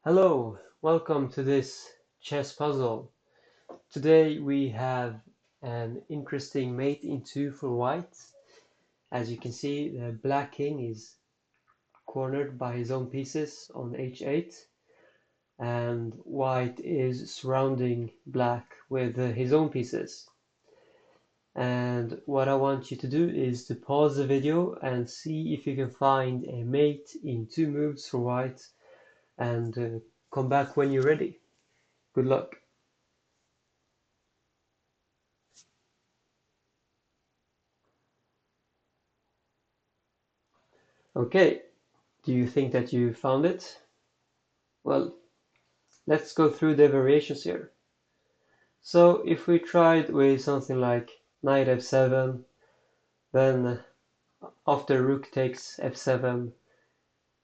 Hello, welcome to this chess puzzle. Today we have an interesting mate in 2 for white. As you can see, the black king is cornered by his own pieces on h8, and white is surrounding black with his own pieces. And what I want you to do is to pause the video and see if you can find a mate in 2 moves for white, and come back when you're ready. Good luck. Okay, do you think that you found it? Well, let's go through the variations here. So if we tried with something like knight f7, then after rook takes f7,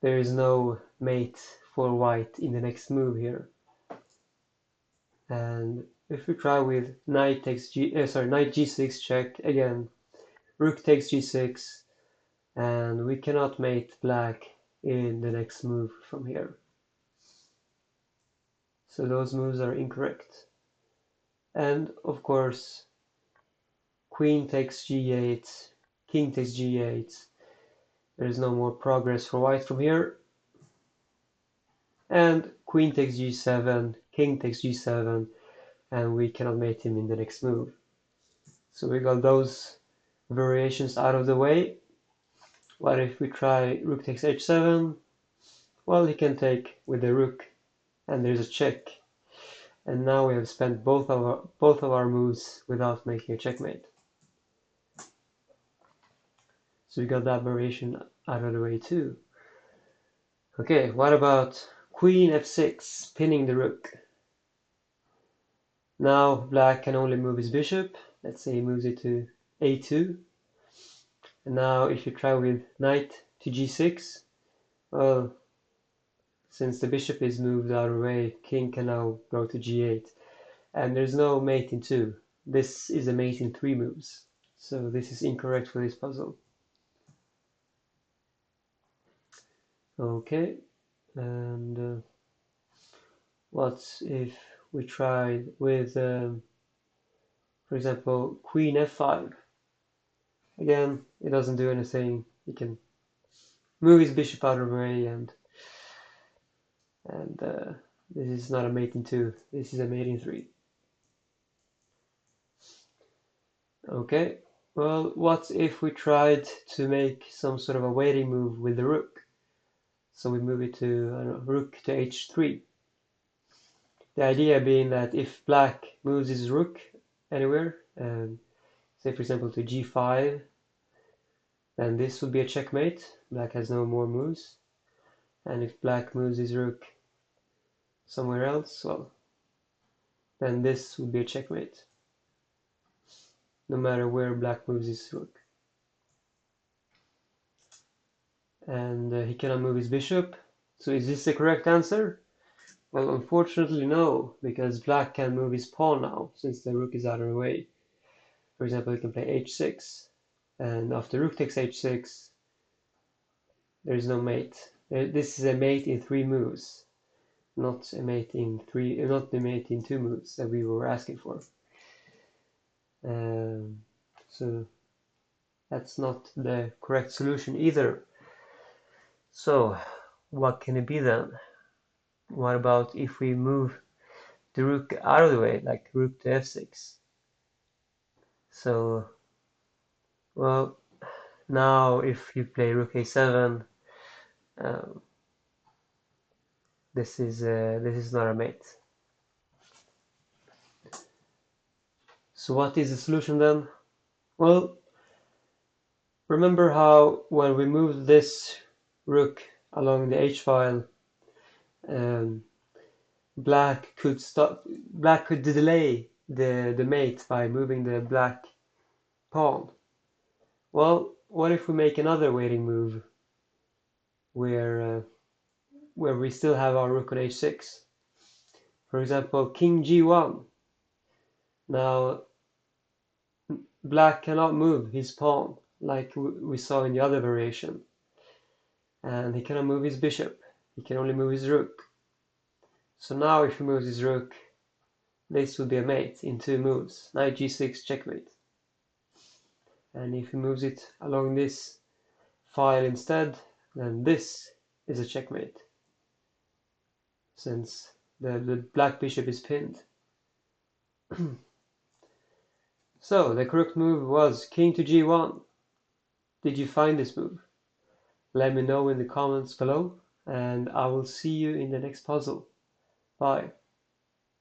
there is no mate for white in the next move here. And if we try with knight g6 check, again, rook takes g6, and we cannot mate black in the next move from here. So those moves are incorrect. And of course, queen takes g8, king takes g8. There is no more progress for white from here. And queen takes g7, king takes g7, and we cannot mate him in the next move. So we got those variations out of the way. What if we try rook takes h7? Well, he can take with the rook, and there's a check. And now we have spent both of our moves without making a checkmate. So we got that variation out of the way too. Okay, what about queen f6, pinning the rook? Now black can only move his bishop. Let's say he moves it to a2. And now if you try with knight to g6, well, since the bishop is moved out of the way, king can now go to g8. And there's no mate in 2. This is a mate in 3 moves. So this is incorrect for this puzzle. Okay, and what if we tried with, for example, queen f5? Again, it doesn't do anything. He can move his bishop out of the way, and this is not a mate in 2. This is a mate in 3. Okay, well, what if we tried to make some sort of a waiting move with the rook? So we move it to, I don't know, rook to h3. The idea being that if black moves his rook anywhere, say for example to g5, then this would be a checkmate. Black has no more moves. And if black moves his rook somewhere else, well, then this would be a checkmate, no matter where black moves his rook. And he cannot move his bishop. So is this the correct answer? Well, unfortunately no, because black can move his pawn now, since the rook is out of the way. For example, he can play h6, and after rook takes h6, there is no mate. This is a mate in 3 moves, not a mate in 2 moves that we were asking for. So that's not the correct solution either. So what can it be then? What about if we move the rook out of the way, like rook to f6? So, well, now if you play rook a7, um, this is not a mate. So what is the solution then? Well, remember how when we moved this rook along the h-file, black could delay the mate by moving the black pawn. Well, what if we make another waiting move where we still have our rook on h6? For example, king g1. Now black cannot move his pawn like we saw in the other variation, and he cannot move his bishop. He can only move his rook. So now if he moves his rook, this would be a mate in 2 moves. Knight g6 checkmate. And if he moves it along this file instead, then this is a checkmate, since the black bishop is pinned. So the correct move was king to g1. Did you find this move? Let me know in the comments below, and I will see you in the next puzzle. Bye.